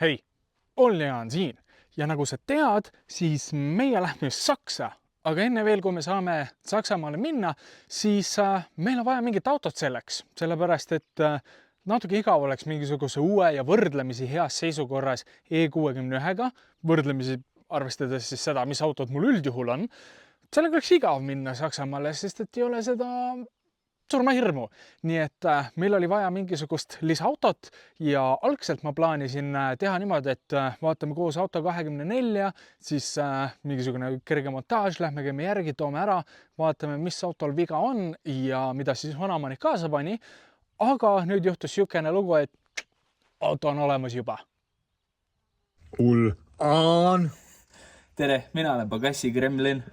Hei, Olli on siin ja nagu sa tead, siis meie lähme Saksa, aga enne veel, kui me saame Saksamaale minna, siis meil on vaja mingit autot selleks, sellepärast et natuke igav oleks mingisuguse uue ja võrdlemisi heas seisukorras E61-ga, võrdlemisi arvestades siis seda, mis autod mul üldjuhul on. Sellega oleks igav minna Saksamaale, sest et ei ole seda surmahirmu. Nii et meil oli vaja mingisugust lisaautot ja algselt ma plaanisin teha niimoodi, et vaatame koos auto 24, siis mingisugune kerge montaaž, lähme käime järgi, toome ära, vaatame, mis autol viga on ja mida siis vanaemanik kaasa pani. Aga nüüd juhtus siukene lugu, et auto on olemas juba. Ullaan. Tere, mina olen Pagassi Kremlin.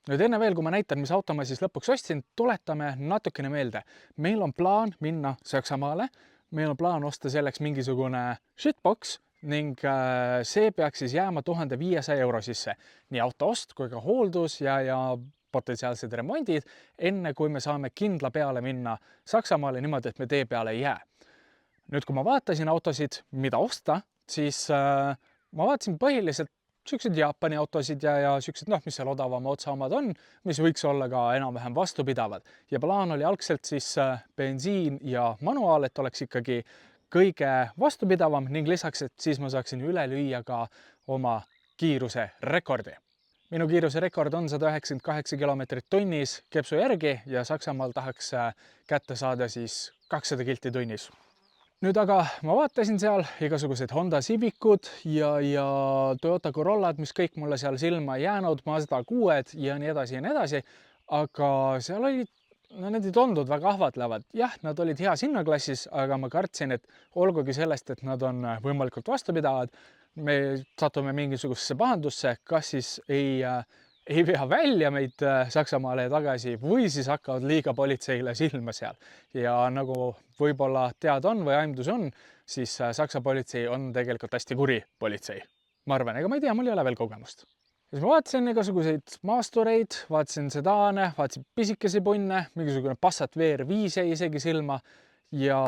Nüüd enne veel, kui ma näitan, mis auto ma siis lõpuks ostsin, tuletame natukene meelde. Meil on plaan minna Saksamaale, meil on plaan osta selleks mingisugune shitbox ning see peaks siis jääma 1500 euro sisse. Nii auto ost kui ka hooldus ja potentsiaalsed remondid, enne kui me saame kindla peale minna Saksamaale niimoodi, et me tee peale ei jää. Nüüd, kui ma vaatasin autosid, mida osta, siis ma vaatasin põhiliselt siuksed Jaapani autosid ja siuksed, mis seal odavama otsa omad on, mis võiks olla ka enam-vähem vastupidavad. Ja plaan oli algselt siis bensiin ja manuaal, et oleks ikkagi kõige vastupidavam ning lisaks, et siis ma saaksin üle lüüa ka oma kiiruse rekordi. Minu kiiruse rekord on 198 kilomeetrit tunnis kepsu järgi ja Saksamaal tahaks kätte saada siis 200 kilti tunnis. Nüüd aga ma vaatasin seal igasugused Honda Civicud ja Toyota Corollad, mis kõik mulle seal silma jäänud, Mazda 6 ja nii edasi, aga seal olid, need ei tundunud väga ahvatlevad. Jah, nad olid heas hinnaklassis, aga ma kartsin, et olgugi sellest, et nad on võimalikult vastupidavad, me satume mingisugusesse pahandusse, kas siis ei vea välja meid Saksamaale tagasi või siis hakkavad liiga politseile silma seal. Ja nagu võib-olla tead on või aimdus on, siis Saksa politsei on tegelikult hästi kuri politsei. Ma arvan, ega ma ei tea, mul ei ole veel kogemust. Siis ma vaatasin igasuguseid maastureid, vaatasin sedaane, vaatasin pisikesi punne, mingisugune Passat VR5 jäi isegi silma ja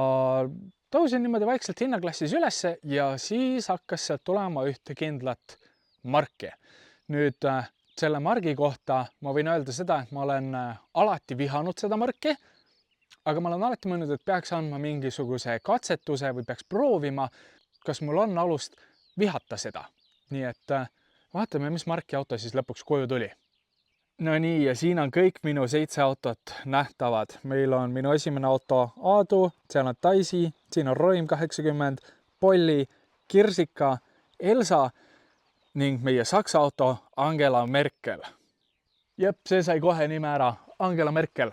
tõusin niimoodi vaikselt hinnaklassis ülesse ja siis hakkas sealt tulema ühte kindlat marki. Nüüd selle margi kohta ma võin öelda seda, et ma olen alati vihanud seda marki, aga ma olen alati mõelnud, et peaks andma mingisuguse katsetuse või peaks proovima, kas mul on alust vihata seda. Nii et vaatame, mis marki auto siis lõpuks koju tuli. No nii, ja siin on kõik minu 7 autot nähtavad. Meil on minu esimene auto Aadu, seal on Daisy, siin on Roim 80, Polly, Kirsika, Elsa ning meie Saksa auto Angela Merkel. Jep, see sai kohe nime ära, Angela Merkel.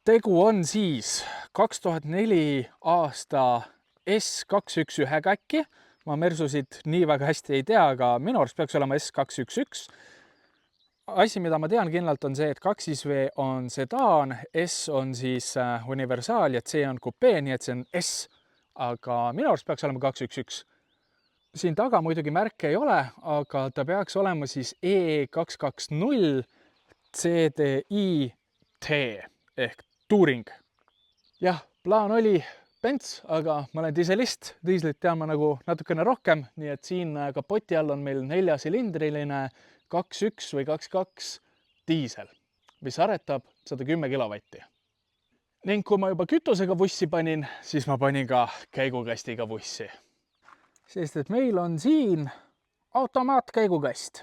Tegu on siis 2004 aasta S211 äkki. Ma Mersusid nii väga hästi ei tea, aga minu arust peaks olema S211. Asi, mida ma tean kindlalt, on see, et 2V on sedaan, S on siis universaal ja C on kupee, nii et see on S. Aga minu arust peaks olema 211. Siin taga muidugi märke ei ole, aga ta peaks olema siis E220 CDI-T ehk Touring. Jah, plaan oli Benz, aga ma olen diiselist, diislit tean ma nagu natukene rohkem, nii et siin kapoti all on meil 4-silindriline 2.1 või 2.2 diisel, mis aretab 110 kilovatti. Ning kui ma juba kütusega vussi panin, siis ma panin ka käigukastiga vussi. Sest et meil on siin automaatkäigukast.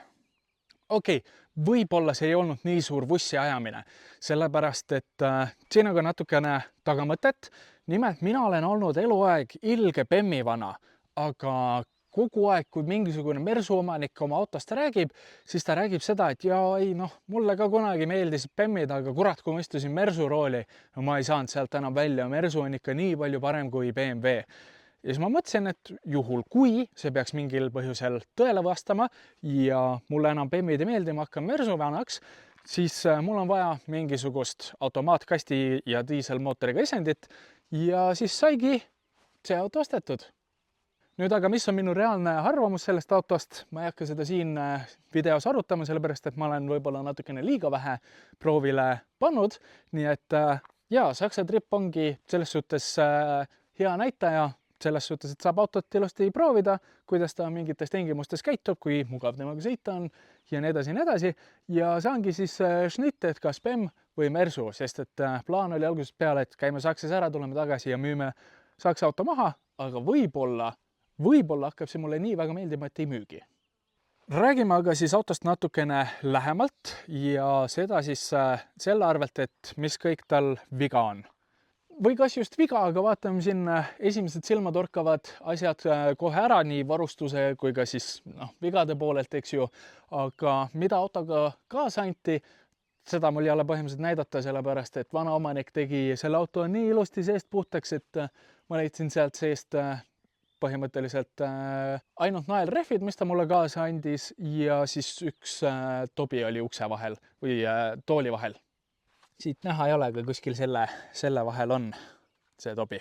Okei, võib-olla see ei olnud nii suur vussi ajamine, sellepärast et siin on ka natukene tagamõtet. Nimelt mina olen olnud eluaeg ilge bemmivana, aga kogu aeg, kui mingisugune mersuomanik oma autost räägib, siis ta räägib seda, et jaa, ei noh, mulle ka kunagi meeldisid bemmid, aga kurat, kui ma istusin mersu rooli, no ma ei saanud sealt enam välja, mersu on ikka nii palju parem kui BMW. Ja siis ma mõtlesin, et juhul, kui see peaks mingil põhjusel tõele vastama ja mulle enam bemmid ei meeldi, ma hakkan mersuvanaks, siis mul on vaja mingisugust automaatkasti ja diiselmootoriga isendit ja siis saigi see auto ostetud. Nüüd aga, mis on minu reaalne arvamus sellest autost, ma ei hakka seda siin videos arutama, sellepärast et ma olen võib-olla natukene liiga vähe proovile pannud, nii et jaa, Saksa Trip ongi selles suhtes hea näitaja, selles suhtes, et saab autot ilusti proovida, kuidas ta mingites tingimustes käitub, kui mugav temaga sõita on ja nii edasi ja nii edasi. Ja see ongi siis šnitt, et kas BEM või Mersu, sest et plaan oli algusest peale, et käime Saksas ära, tuleme tagasi ja müüme Saksa auto maha, aga võib-olla hakkab see mulle nii väga meeldima, et ei müügi. Räägime aga siis autost natukene lähemalt ja seda siis selle arvelt, et mis kõik tal viga on. Või kas just viga, aga vaatame siin esimesed silmatorkavad asjad kohe ära, nii varustuse kui ka siis vigade poolelt, eks ju. Aga mida autoga kaasa anti, seda mul ei ole põhimõtteliselt näidata, sellepärast et vana omanik tegi selle auto nii ilusti seest puhtaks, et ma leidsin sealt seest põhimõtteliselt ainult naelrehvid, mis ta mulle kaasa andis ja siis üks tobi oli ukse vahel või tooli vahel. Siit näha ei ole, aga kuskil selle vahel on see tobi.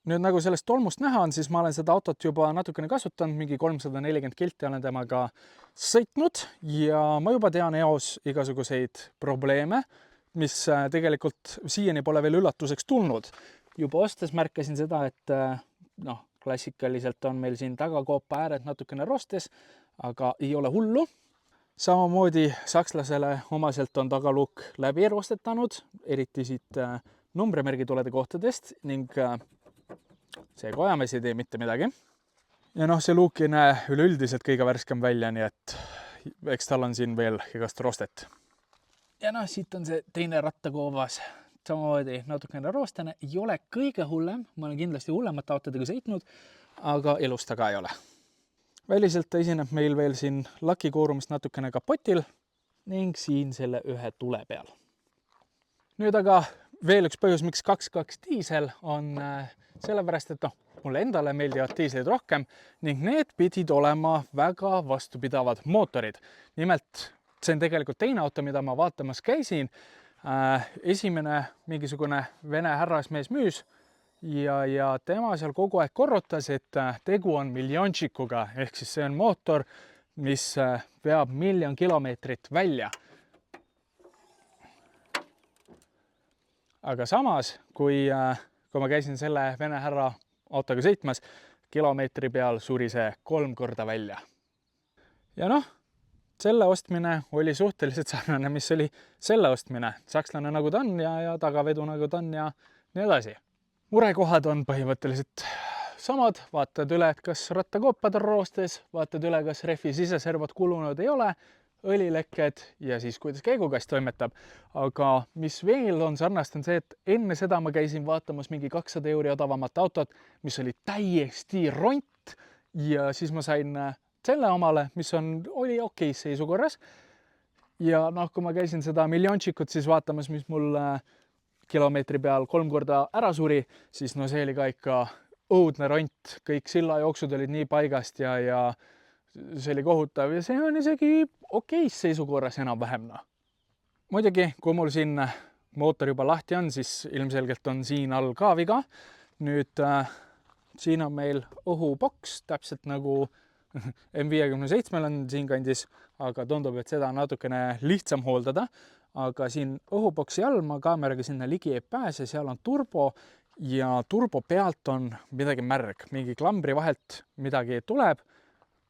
Nüüd nagu sellest tolmust näha on, siis ma olen seda autot juba natukene kasutanud, mingi 340 kilti olen temaga sõitnud ja ma juba tean eos igasuguseid probleeme, mis tegelikult siiani pole veel üllatuseks tulnud. Juba ostes märkasin seda, et klassikaliselt on meil siin tagakoopa ääred natukene rostes, aga ei ole hullu. Samamoodi sakslasele omaselt on tagaluuk läbi rostetanud, eriti siit numbrimärgitulede kohtadest ning see kojamees ei tee mitte midagi. Ja see luuk ei näe üleüldiselt kõige värskem välja, nii et eks tal on siin veel igast rostet. Ja siit on see teine rattakoovas. Samamoodi natukene roostane, ei ole kõige hullem, ma olen kindlasti hullemate autodega sõitnud, aga elus ta ka ei ole. Väliselt ta esineb meil veel siin lakikoorumist natukene kapotil ning siin selle ühe tule peal. Nüüd aga veel üks põhjus, miks 2.2 diisel on sellepärast, et mulle endale meeldivad diislid rohkem ning need pidid olema väga vastupidavad mootorid. Nimelt, see on tegelikult teine auto, mida ma vaatamas käisin. Esimene mingisugune vene härrasmees müüs ja tema seal kogu aeg korrutas, et tegu on miljonšikuga, ehk siis see on mootor, mis veab 1 000 000 kilomeetrit välja. Aga samas, kui ma käisin selle vene härra autoga sõitmas, kilomeetri peal suri see 3 korda välja. Ja selle ostmine oli suhteliselt sarnane, mis oli selle ostmine. Sakslane nagu ta on ja tagavedu nagu ta on ja nii edasi. Murekohad on põhimõtteliselt samad. Vaatad üle, et kas rattakoopad on roostes, vaatad üle, kas rehvi siseservad kulunud ei ole, õlilekked ja siis kuidas käigukast toimetab. Aga mis veel on sarnast, on see, et enne seda ma käisin vaatamas mingi 200 € odavamat autot, mis oli täiesti ront ja siis ma sain selle omale, mis oli okeis seisukorras. Ja kui ma käisin seda miljonšikut siis vaatamas, mis mul kilomeetri peal 3 korda ära suri, siis see oli ka ikka õudne ront. Kõik sillajooksud olid nii paigast ja see oli kohutav ja see on isegi okeis seisukorras enam-vähem. Muidugi, kui mul siin mootor juba lahti on, siis ilmselgelt on siin all ka viga. Nüüd siin on meil õhuboks, täpselt nagu M57 on siin kandis, aga tundub, et seda on natukene lihtsam hooldada. Aga siin õhuboksi all ma kaameraga sinna ligi ei pääse, seal on turbo ja turbo pealt on midagi märg. Mingi klambri vahelt midagi tuleb.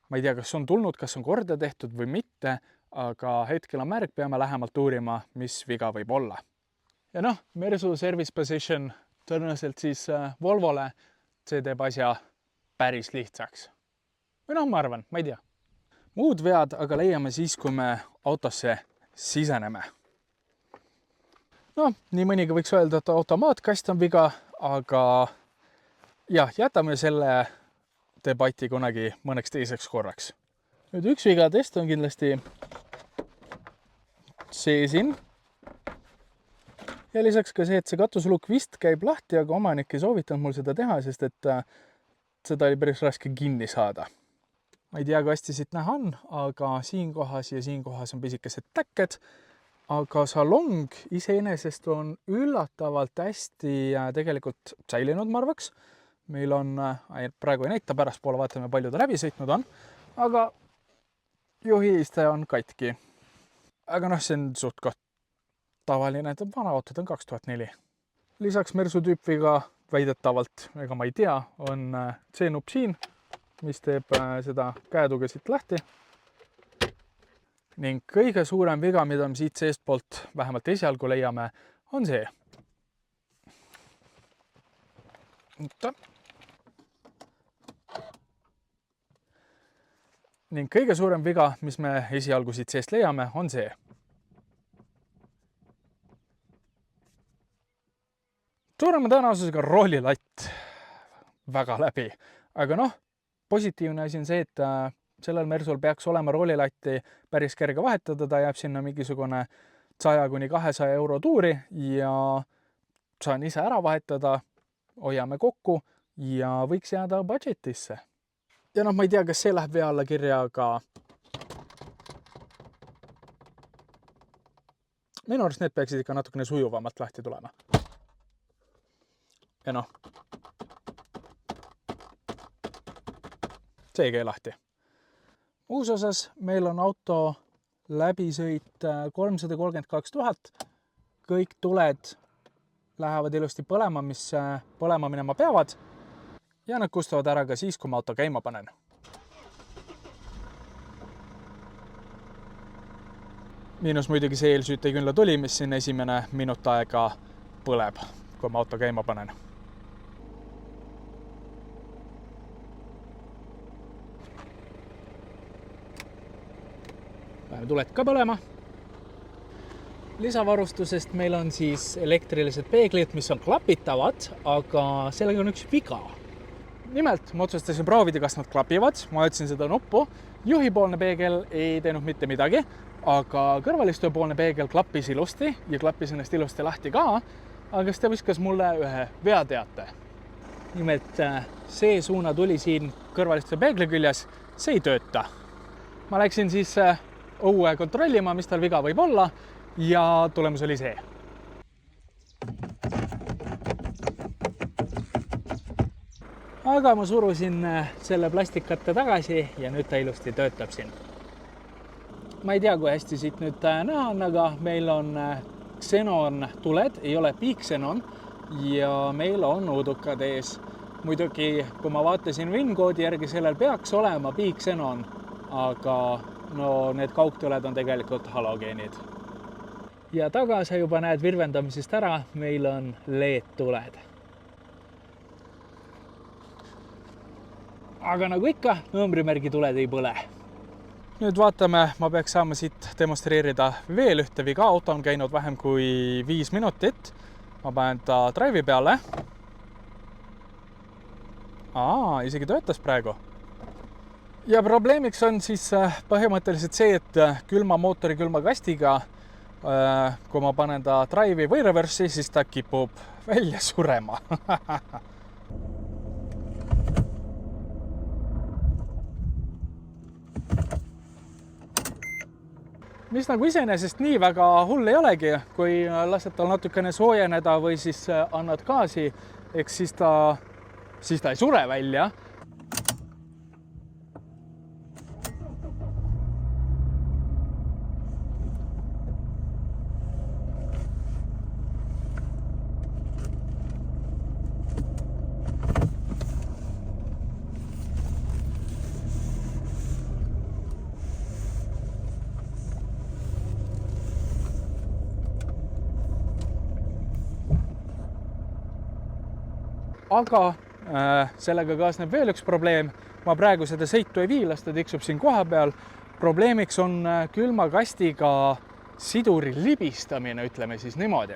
Ma ei tea, kas on tulnud, kas on korda tehtud või mitte, aga hetkel on märg, peame lähemalt uurima, mis viga võib olla. Ja Mersu Service Position tõenäoliselt siis Volvole, see teeb asja päris lihtsaks. Või ma arvan, ma ei tea. Muud vead aga leiame siis, kui me autosse siseneme. Nii mõnigi võiks öelda, et automaatkast on viga, aga jätame selle debati kunagi mõneks teiseks korraks. Nüüd üks vigadest on kindlasti see siin. Ja lisaks ka see, et see katuslukk vist käib lahti, aga omanik ei soovitanud mul seda teha, sest et seda oli päris raske kinni saada. Ma ei tea, kui hästi siit näha on, aga siinkohas ja siinkohas on pisikesed täkked, aga salong iseenesest on üllatavalt hästi tegelikult säilinud, ma arvaks. Meil on, praegu ei näita, pärastpoole vaatame, palju ta läbi sõitnud on, aga juhiiste on katki. Aga noh, see on suht koht tavaline, et vana autod on 2004. Lisaks Mersu tüüpiga väidetavalt, ega ma ei tea, on C-nupp siin, mis teeb seda käetuge siit lahti. Ning kõige suurem viga, mida me siit seest poolt vähemalt esialgu leiame, on see. Ning kõige suurem viga, mis me esialgu siit seest leiame, on see. Suurema tõenäosusega roolilatt väga läbi, aga noh, positiivne asi on see, et sellel Mersul peaks olema roolilatti päris kerge vahetada, ta jääb sinna mingisugune 100–200 euro tuuri ja saan ise ära vahetada, hoiame kokku ja võiks jääda budgetisse. Ja noh, ma ei tea, kas see läheb vea alla kirja, aga minu arust need peaksid ikka natukene sujuvamalt lahti tulema. Ja noh, see käi lahti. Uus osas meil on auto läbisõit 332 000. Kõik tuled lähevad ilusti põlema, mis põlema minema peavad. Ja nad kustuvad ära ka siis, kui ma auto käima panen. Miinus muidugi see eelsüüteküünla tuli, mis siin esimene minut aega põleb, kui ma auto käima panen. Tuled ka põlema. Lisavarustusest meil on siis elektrilised peeglid, mis on klapitavad, aga sellega on üks viga. Nimelt, ma otsustasin proovida, kas nad klapivad. Ma otsin seda nuppu. Juhipoolne peegel ei teinud mitte midagi, aga kõrvalistujapoolne peegel klappis ilusti ja klappis ennast ilusti lahti ka. Aga siis ta viskas mulle ühe veateate. Nimelt, see suuna tuli siin kõrvalistuja peegli küljes, see ei tööta. Ma läksin siis õue kontrollima, mis tal viga võib olla ja tulemus oli see. Aga ma surusin selle plastikkatte tagasi ja nüüd ta ilusti töötab siin. Ma ei tea, kui hästi siit nüüd näha on, aga meil on xenon tuled, ei ole piikxenon ja meil on uudukad ees. Muidugi, kui ma vaatasin VIN-koodi järgi, sellel peaks olema piikxenon, aga no need kaugtuled on tegelikult halogeenid. Ja taga sa juba näed virvendamisest ära, meil on LED-tuled. Aga nagu ikka, numbrimärgi tuled ei põle. Nüüd vaatame, ma peaks saama siit demonstreerida veel ühte viga. Auto on käinud vähem kui 5 minutit. Ma panen ta drive'i peale. Isegi töötas praegu. Ja probleemiks on siis põhimõtteliselt see, et külma mootori külma kastiga, kui ma panen ta drive'i või reversi, siis ta kipub välja surema. Mis nagu iseenesest nii väga hull ei olegi, kui lased tal natukene soojeneda või siis annad gaasi, eks siis ta ei sure välja. Aga sellega kaasneb veel üks probleem. Ma praegu seda sõitu ei vii, las ta tiksub siin koha peal. Probleemiks on külmakastiga siduri libistamine, ütleme siis niimoodi.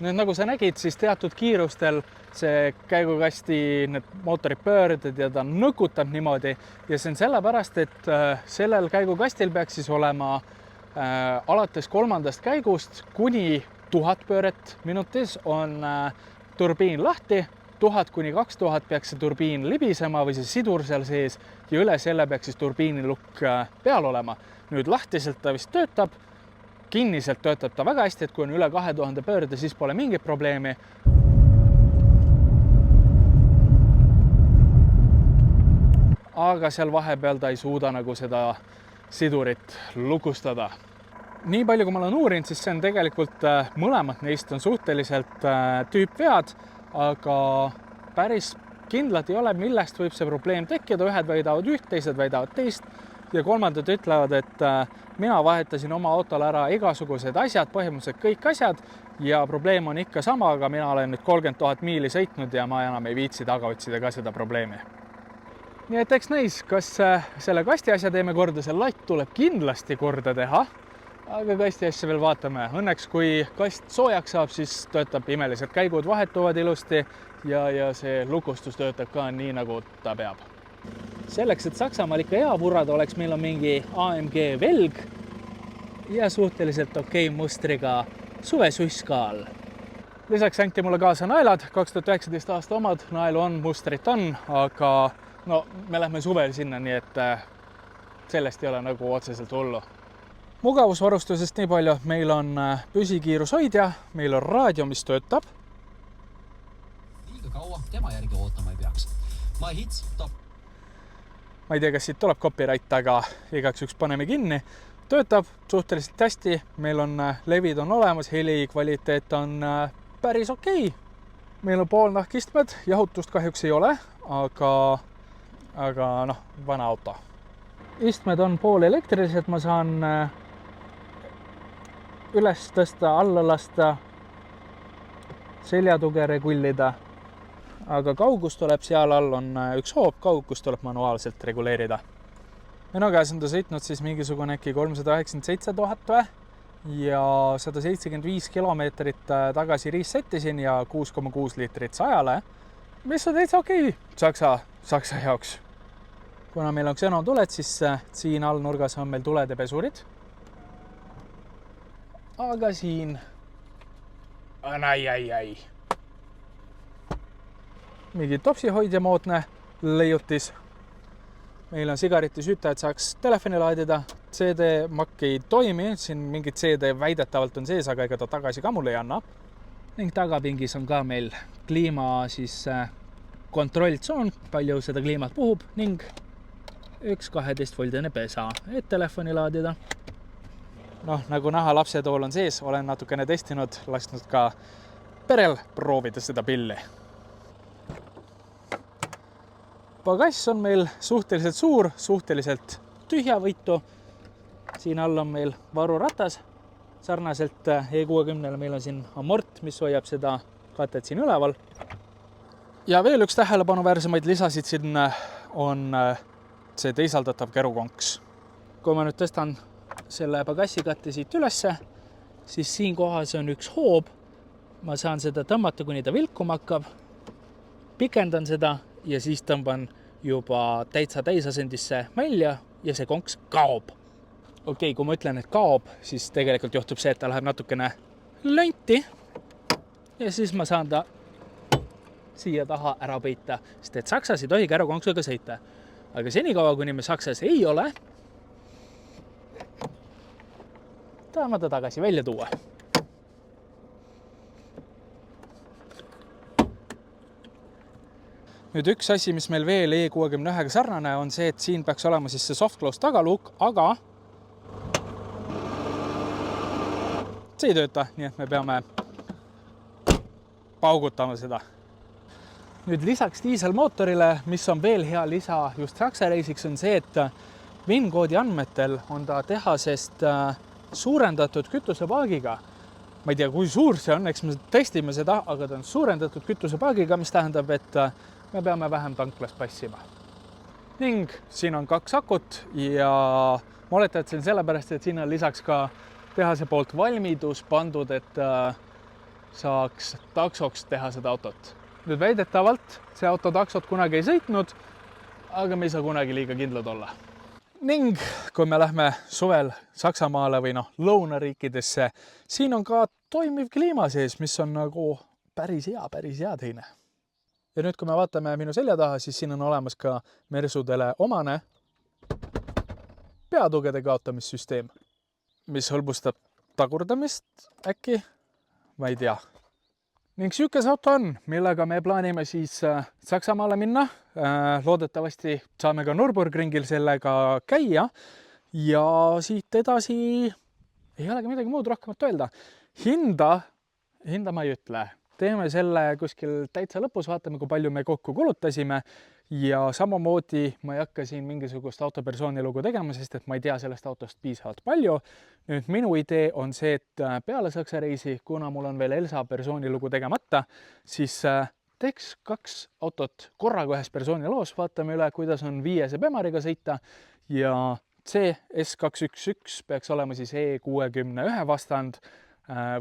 Nüüd nagu sa nägid, siis teatud kiirustel see käigukasti need mootorid pöörded ja ta nõkutab niimoodi ja see on sellepärast, et sellel käigukastil peaks siis olema alates 3. käigust kuni 1000 pööret minutis on turbiin lahti, 1000 kuni 2000 peaks see turbiin libisema või see sidur seal sees ja üle selle peaks siis turbiinilukk peal olema. Nüüd lahtiselt ta vist töötab, kinniselt töötab ta väga hästi, et kui on üle 2000 pöörde, siis pole mingit probleemi. Aga seal vahepeal ta ei suuda nagu seda sidurit lukustada. Nii palju, kui ma olen uurinud, siis see on tegelikult mõlemad neist on suhteliselt tüüpvead, aga päris kindlalt ei ole, millest võib see probleem tekkida. Ühed väidavad üht, teised väidavad teist ja kolmandad ütlevad, et mina vahetasin oma autole ära igasugused asjad, põhimõtteliselt kõik asjad ja probleem on ikka sama, aga mina olen nüüd 30 000 miili sõitnud ja ma enam ei viitsi taga otsida ka seda probleemi. Nii et eks näis, kas selle kasti asja teeme korda, see latt tuleb kindlasti korda teha, aga kasti asja veel vaatame. Õnneks, kui kast soojaks saab, siis töötab imelised käigud, vahetuvad ilusti ja see lukustus töötab ka nii, nagu ta peab. Selleks, et Saksamaal ikka hea purada oleks, meil on mingi AMG velg ja suhteliselt okei mustriga suvesuiskaal. Lisaks anti mulle kaasa naelad, 2019 aasta omad, naelu on, mustrit on, aga no me lähme suvel sinna, nii et sellest ei ole nagu otseselt hullu. Mugavusvarustusest nii palju, meil on püsikiirushoidja, meil on raadio, mis töötab. Liiga kaua tema järgi ootama ei peaks. Ma ei tea, kas siit tuleb copyright, aga igaks üks paneme kinni. Töötab suhteliselt hästi, meil on levid on olemas, heli kvaliteet on päris okei. Meil on poolnahkistmed, jahutust kahjuks ei ole, aga noh, vana auto. Istmed on pool elektrilised, ma saan üles tõsta, alla lasta, seljatuge regullida, aga kaugus tuleb seal all on üks hoob, kaugus tuleb manuaalselt reguleerida. Minu käes on ta sõitnud siis mingisugune äkki 397 000 ja 175 kilomeetrit tagasi resettisin ja 6,6 liitrit sajale, mis on täitsa okei Saksa jaoks. Kuna meil on xenotuled, siis siin all nurgas on meil tulede pesurid. Aga siin on ai. Mingi topsihoidja moodne leiutis. Meil on sigaretisüüta, et saaks telefoni laadida. CD-makk ei toimi, siin mingid CD väidetavalt on sees, aga ega ta tagasi ka mulle ei anna. Ning tagapingis on ka meil kliima siis kontrolltsoon, palju seda kliimat puhub ning üks 12-voldine pesa, et telefoni laadida. Noh, nagu näha, lapsetool on sees, olen natukene testinud, lasknud ka perel proovida seda pilli. Pagass on meil suhteliselt suur, suhteliselt tühjavõitu. Siin all on meil varuratas. Sarnaselt E60-le meil on siin amort, mis hoiab seda katet siin üleval. Ja veel üks tähelepanuväärsemaid lisasid siin on see teisaldatav kerukonks. Kui ma nüüd tõstan selle pagassikatte siit ülesse, siis siin kohas on üks hoob. Ma saan seda tõmmata, kuni ta vilkuma hakkab. Pikendan seda ja siis tõmban juba täitsa täisasendisse välja ja see konks kaob. Okei, kui ma ütlen, et kaob, siis tegelikult juhtub see, et ta läheb natukene lönti ja siis ma saan ta siia taha ära peita, sest et Saksas ei tohi kärukonksuga sõita. Aga senikaua, kuni me Saksas ei ole, tahame ta tagasi välja tuua. Nüüd üks asi, mis meil veel E61-ga sarnane on see, et siin peaks olema siis see soft close tagaluuk, aga see ei tööta, nii et me peame paugutama seda. Nüüd lisaks diiselmootorile, mis on veel hea lisa just Saksa reisiks, on see, et VIN-koodi andmetel on ta tehasest suurendatud kütusepaagiga. Ma ei tea, kui suur see on, eks me testime seda, aga ta on suurendatud kütusepaagiga, mis tähendab, et me peame vähem tanklas passima. Ning siin on 2 akut ja ma oletan, et see on sellepärast, et siin on lisaks ka tehase poolt valmidus pandud, et saaks taksoks teha seda autot. Nüüd väidetavalt see auto taksot kunagi ei sõitnud, aga me ei saa kunagi liiga kindlad olla. Ning kui me lähme suvel Saksamaale või lõunariikidesse, siin on ka toimiv kliima sees, mis on nagu päris hea teine. Ja nüüd, kui me vaatame minu selja taha, siis siin on olemas ka Mersudele omane peatugede kaotamissüsteem, mis hõlbustab tagurdamist äkki, ma ei tea. Ning süüke see auto on, millega me plaanime siis Saksamaale minna. Loodetavasti saame ka Nürburgringil sellega käia ja siit edasi ei olegi midagi muud rohkemat öelda. Hinda ma ei ütle. Teeme selle kuskil täitsa lõpus, vaatame, kui palju me kokku kulutasime ja samamoodi ma ei hakka siin mingisugust autopersooni lugu tegema, sest et ma ei tea sellest autost piisavalt palju. Nüüd minu idee on see, et peale Saksa reisi, kuna mul on veel Elsa persooni lugu tegemata, siis teeks 2 autot korraga ühes persooni loos, vaatame üle, kuidas on 5 Bemariga sõita ja see S211 peaks olema siis E61 vastand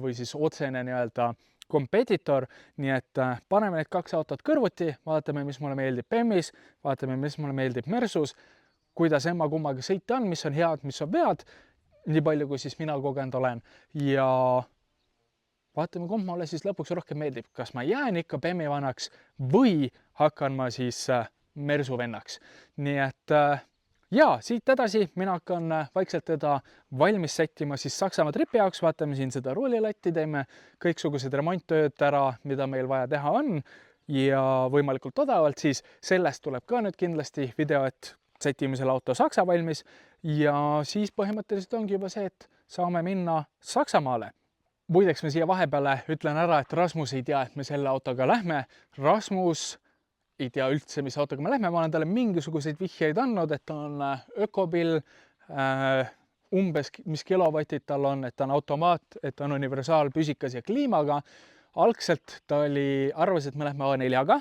või siis otsene nii-öelda kompetitor, nii et paneme need 2 autot kõrvuti, vaatame, mis mulle meeldib BEM-is, vaatame, mis mulle meeldib Mersus, kuidas emma-kummaga sõita on, mis on head, mis on vead, nii palju, kui siis mina kogenud olen ja vaatame, kumb mulle siis lõpuks rohkem meeldib, kas ma jään ikka BEM-i vanaks või hakkan ma siis Mersu vennaks. Nii et ja siit edasi mina hakkan vaikselt teda valmis sättima siis Saksamaa tripi jaoks, vaatame siin seda ruulilatti, teeme kõiksugused remonttööd ära, mida meil vaja teha on ja võimalikult odavalt siis sellest tuleb ka nüüd kindlasti video, et sätime selle auto Saksa valmis ja siis põhimõtteliselt ongi juba see, et saame minna Saksamaale. Muideks ma siia vahepeale ütlen ära, et Rasmus ei tea, et me selle autoga lähme. Rasmus ei tea üldse, mis autoga me lähme, ma olen talle mingisuguseid vihjeid andnud, et ta on ökopill, umbes mis kilovatid tal on, et ta on automaat, et ta on universaal, püsikas ja kliimaga. Algselt ta arvas, et me lähme A4-ga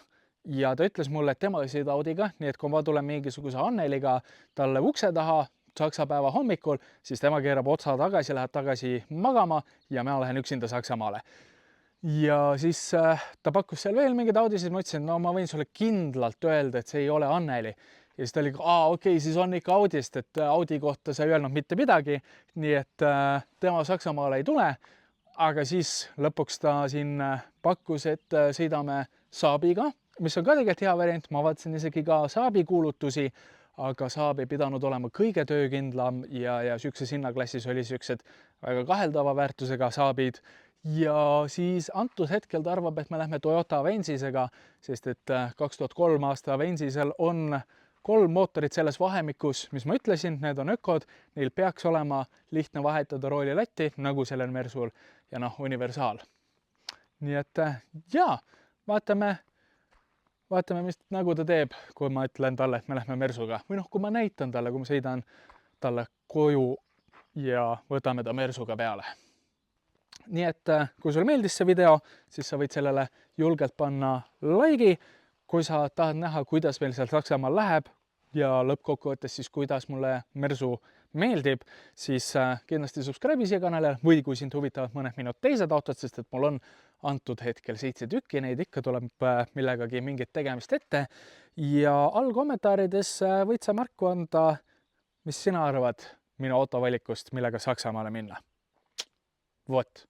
ja ta ütles mulle, et tema ei sõida Audiga, nii et kui ma tulen mingisuguse Anneliga talle ukse taha Saksa päeva hommikul, siis tema keerab otsa tagasi, läheb tagasi magama ja mina lähen üksinda Saksamaale. Ja siis ta pakkus seal veel mingeid Audisid, ma ütlesin, no ma võin sulle kindlalt öelda, et see ei ole Anneli. Ja siis ta oli, okei, siis on ikka Audist, et Audi kohta sa ei öelnud mitte midagi, nii et tema Saksamaale ei tule. Aga siis lõpuks ta siin pakkus, et sõidame Saabiga, mis on ka tegelikult hea variant, ma vaatasin isegi ka Saabi kuulutusi, aga Saab ei pidanud olema kõige töökindlam ja sükses hinnaklassis oli süksed väga kaheldava väärtusega Saabid. Ja siis antud hetkel ta arvab, et me lähme Toyota Avensisega, sest et 2003 aasta Avensisel on 3 mootorit selles vahemikus, mis ma ütlesin, need on ökod, neil peaks olema lihtne vahetada roolilatti, nagu sellel Mersul ja universaal. Nii et vaatame, mis nagu ta teeb, kui ma ütlen talle, et me lähme Mersuga. Või kui ma näitan talle, kui ma sõidan talle koju ja võtame ta Mersuga peale. Nii et kui sulle meeldis see video, siis sa võid sellele julgelt panna like'i. Kui sa tahad näha, kuidas meil seal Saksamaal läheb ja lõppkokkuvõttes siis kuidas mulle Mersu meeldib, siis kindlasti subscribe'i siia kanalile või kui sind huvitavad mõned minut teised autod, sest et mul on antud hetkel 7 tükki, neid ikka tuleb millegagi mingit tegemist ette. Ja all kommentaarides võid sa märku anda, mis sina arvad minu autovalikust, millega Saksamaale minna. Vot.